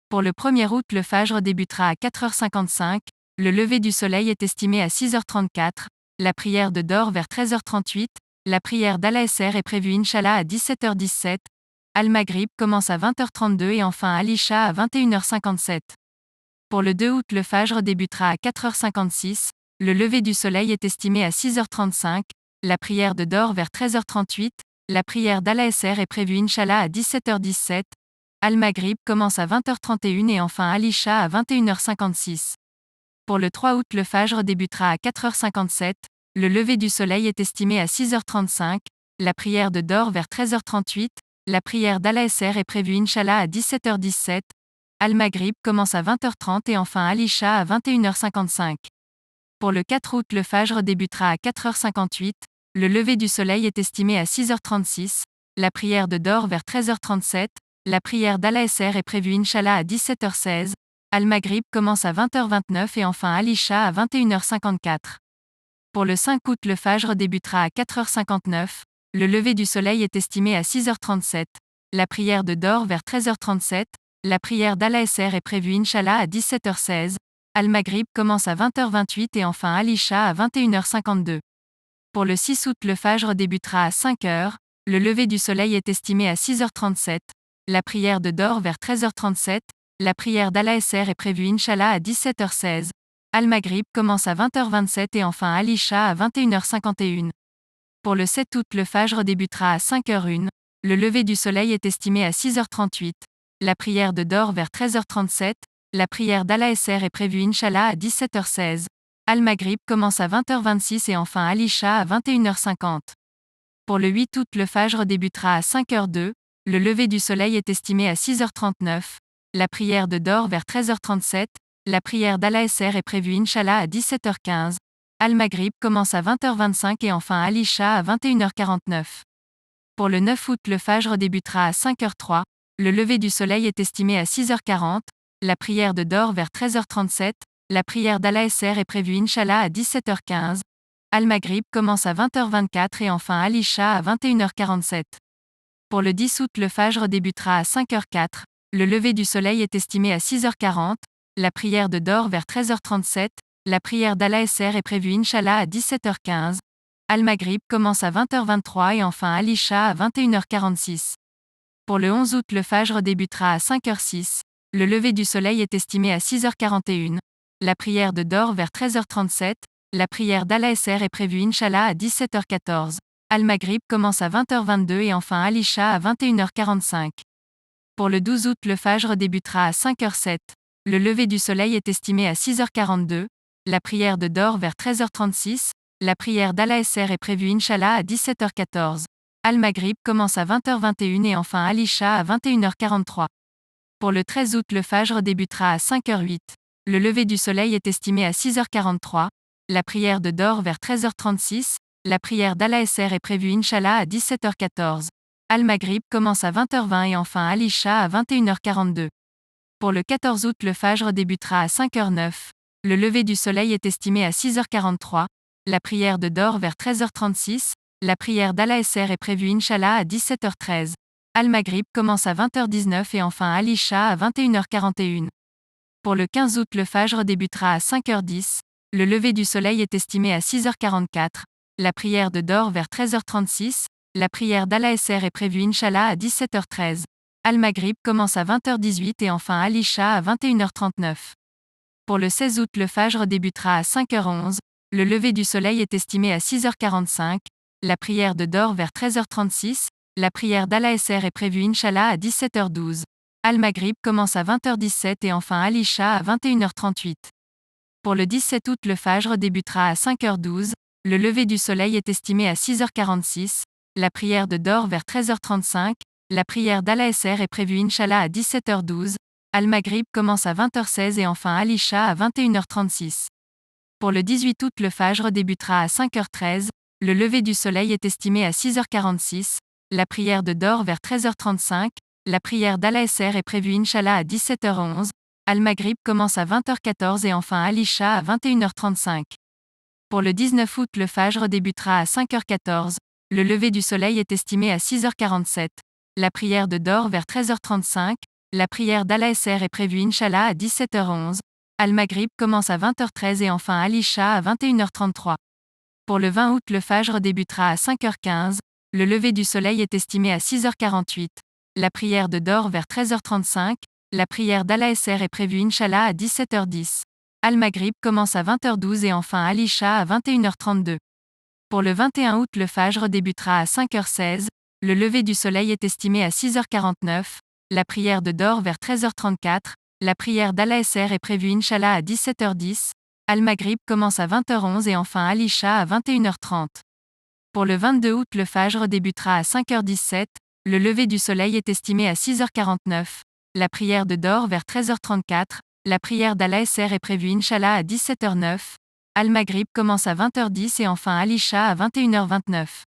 Pour le 1er août, le Fajr débutera à 4h55, le lever du soleil est estimé à 6h34, la prière de Dor vers 13h38, la prière d'Al-Asr est prévue Inch'Allah à 17h17, Al-Maghrib commence à 20h32 et enfin Al-Isha à 21h57. Pour le 2 août, le Fajr débutera à 4h56, le lever du soleil est estimé à 6h35, la prière de Dor vers 13h38, la prière d'Al-Asr est prévue Inch'Allah à 17h17, Al-Maghrib commence à 20h31 et enfin Al-Isha à 21h56. Pour le 3 août, le Fajr débutera à 4h57, le lever du soleil est estimé à 6h35, la prière de Dor vers 13h38, la prière d'Al-Asr est prévue Inch'Allah à 17h17, Al-Maghrib commence à 20h30 et enfin Al-Isha à 21h55. Pour le 4 août, le Fajr débutera à 4h58, le lever du soleil est estimé à 6h36, la prière de Dor vers 13h37, la prière d'Al-Asr est prévue Inch'Allah à 17h16, Al-Maghrib commence à 20h29 et enfin Al-Isha à 21h54. Pour le 5 août, le Fajr débutera à 4h59, le lever du soleil est estimé à 6h37, la prière de Dor vers 13h37, la prière d'Al-Asr est prévue Inch'Allah à 17h16, Al-Maghrib commence à 20h28 et enfin Al-Isha à 21h52. Pour le 6 août, le Fajr débutera à 5h, le lever du soleil est estimé à 6h37, la prière de Dor vers 13h37, la prière d'Al-Asr est prévue Inch'Allah à 17h16, Al-Maghrib commence à 20h27 et enfin Al-Isha à 21h51. Pour le 7 août, le Fajr débutera à 5h01, le lever du soleil est estimé à 6h38, la prière de Dor vers 13h37, la prière d'Al-Asr est prévue Inch'Allah à 17h16, Al-Maghrib commence à 20h26 et enfin Al-Isha à 21h50. Pour le 8 août, le Fajr débutera à 5h02, le lever du soleil est estimé à 6h39, la prière de Dor vers 13h37, la prière d'Al-Asr est prévue Inch'Allah à 17h15, Al-Maghrib commence à 20h25 et enfin Al-Isha à 21h49. Pour le 9 août, le Fajr débutera à 5h03, le lever du soleil est estimé à 6h40, la prière de Dor vers 13h37, la prière d'Al-Asr est prévue Inch'Allah à 17h15, Al-Maghrib commence à 20h24 et enfin Al-Isha à 21h47. Pour le 10 août, le Fajr débutera à 5h04, le lever du soleil est estimé à 6h40, la prière de Dor vers 13h37, la prière d'Al-Asr est prévue Inch'Allah à 17h15, Al-Maghrib commence à 20h23 et enfin Al-Isha à 21h46. Pour le 11 août, le Fajr débutera à 5h06, le lever du soleil est estimé à 6h41, la prière de Dor vers 13h37, la prière d'Al-Asr est prévue Inch'Allah à 17h14, Al-Maghrib commence à 20h22 et enfin Al-Isha à 21h45. Pour le 12 août, le Fajr débutera à 5h07, le lever du soleil est estimé à 6h42, la prière de Dor vers 13h36, la prière d'Al-Asr est prévue Inch'Allah à 17h14, Al-Maghrib commence à 20h21 et enfin Al-Isha à 21h43. Pour le 13 août, le Fajr débutera à 5h08, le lever du soleil est estimé à 6h43, la prière de Dor vers 13h36, la prière d'Al-Asr est prévue Inch'Allah à 17h14, Al-Maghrib commence à 20h20 et enfin Al-Isha à 21h42. Pour le 14 août, le Fajr débutera à 5h09, le lever du soleil est estimé à 6h43, la prière de Dor vers 13h36, la prière d'Al-Asr est prévue Inch'Allah à 17h13, Al-Maghrib commence à 20h19 et enfin Al-Isha à 21h41. Pour le 15 août, le Fajr débutera à 5h10, le lever du soleil est estimé à 6h44, la prière de Dor vers 13h36, la prière d'Al-Asr est prévue Inch'Allah à 17h13, Al-Maghrib commence à 20h18 et enfin Al-Isha à 21h39. Pour le 16 août, le Fajr débutera à 5h11, le lever du soleil est estimé à 6h45, la prière de Dor vers 13h36, la prière d'Al-Asr est prévue Inch'Allah à 17h12, Al-Maghrib commence à 20h17 et enfin Al-Isha à 21h38. Pour le 17 août, le Fajr débutera à 5h12, le lever du soleil est estimé à 6h46, la prière de Dor vers 13h35, la prière d'Al-Asr est prévue Inch'Allah à 17h12, Al-Maghrib commence à 20h16 et enfin Al-Isha à 21h36. Pour le 18 août, le Fajr débutera à 5h13, le lever du soleil est estimé à 6h46, la prière de Dor vers 13h35, la prière d'Al-Asr est prévue Inch'Allah à 17h11, Al-Maghrib commence à 20h14 et enfin Al-Isha à 21h35. Pour le 19 août, le Fajr débutera à 5h14, le lever du soleil est estimé à 6h47, la prière de Dor vers 13h35, la prière d'Al-Asr est prévue Inch'Allah à 17h11, Al-Maghrib commence à 20h13 et enfin Al-Isha à 21h33. Pour le 20 août, le Fajr débutera à 5h15, le lever du soleil est estimé à 6h48, la prière de Dor vers 13h35, la prière d'Al-Asr est prévue Inch'Allah à 17h10. Al-Maghrib commence à 20h12 et enfin Al-Isha à 21h32. Pour le 21 août, le Fajr débutera à 5h16, le lever du soleil est estimé à 6h49, la prière de Dor vers 13h34, la prière d'Al-Asr est prévue Inch'Allah à 17h10, Al-Maghrib commence à 20h11 et enfin Al-Isha à 21h30. Pour le 22 août, le Fajr débutera à 5h17, le lever du soleil est estimé à 6h49, la prière de Dor vers 13h34, la prière d'Al-Asr est prévue Inch'Allah à 17h09, Al-Maghrib commence à 20h10 et enfin Al-Isha à 21h29.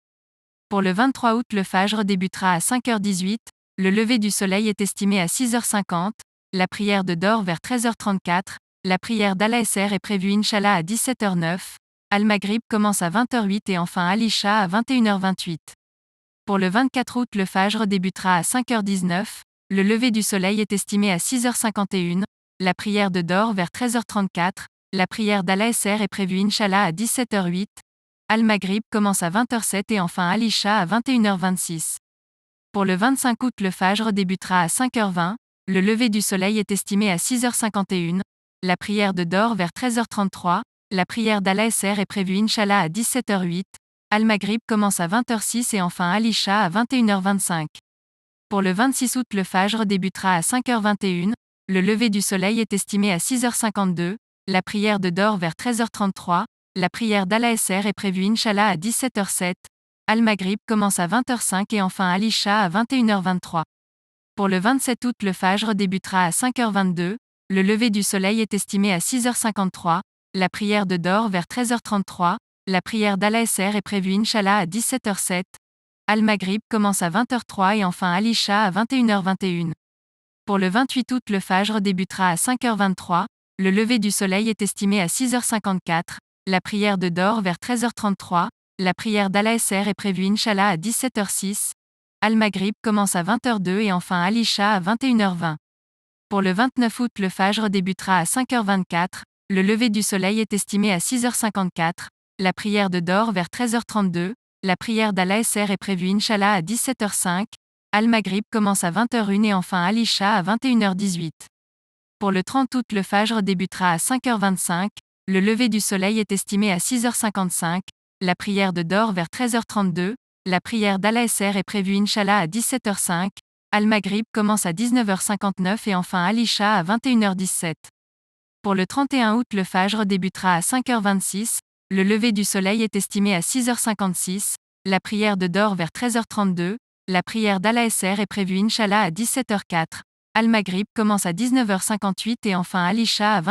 Pour le 23 août, le Fajr débutera à 5h18, le lever du soleil est estimé à 6h50, la prière de Dor vers 13h34, la prière d'Al-Asr est prévue Inch'Allah à 17h09, Al-Maghrib commence à 20h08 et enfin Al-Isha à 21h28. Pour le 24 août, le Fajr débutera à 5h19, le lever du soleil est estimé à 6h51, la prière de Dor vers 13h34, la prière d'Al-Asr est prévue Inch'Allah à 17h08, Al-Maghrib commence à 20h07 et enfin Al-Isha à 21h26. Pour le 25 août, le Fajr débutera à 5h20, le lever du soleil est estimé à 6h51, la prière de Dor vers 13h33, la prière d'Al-Asr est prévue Inch'Allah à 17h08, Al-Maghrib commence à 20h06 et enfin Al-Isha à 21h25. Pour le 26 août, le Fajr débutera à 5h21, le lever du soleil est estimé à 6h52, la prière de Dor vers 13h33, la prière d'Al-Asr est prévue Inch'Allah à 17h07, Al-Maghrib commence à 20h05 et enfin Al-Isha à 21h23. Pour le 27 août, le Fajr débutera à 5h22, le lever du soleil est estimé à 6h53, la prière de Dor vers 13h33, la prière d'Al-Asr est prévue Inch'Allah à 17h07, Al-Maghrib commence à 20h03 et enfin Al-Isha à 21h21. Pour le 28 août, le Fajr débutera à 5h23, le lever du soleil est estimé à 6h54, la prière de Dor vers 13h33, la prière d'Al-Asr est prévue Inch'Allah à 17h06, Al-Maghrib commence à 20h02 et enfin Al-Isha à 21h20. Pour le 29 août, le Fajr débutera à 5h24, le lever du soleil est estimé à 6h54, la prière de Dor vers 13h32, la prière d'Al-Asr est prévue Inch'Allah à 17h05, Al-Maghrib commence à 20h01 et enfin Al-Isha à 21h18. Pour le 30 août, le Fajr débutera à 5h25, le lever du soleil est estimé à 6h55, la prière de Dor vers 13h32, la prière d'Al-Asr est prévue Inch'Allah à 17h05, Al-Maghrib commence à 19h59 et enfin Al-Isha à 21h17. Pour le 31 août, le Fajr débutera à 5h26, le lever du soleil est estimé à 6h56, la prière de Dor vers 13h32, la prière d'Al-Asr est prévue Inch'Allah à 17h04, Al-Maghrib commence à 19h58 et enfin Al-Isha à 20h.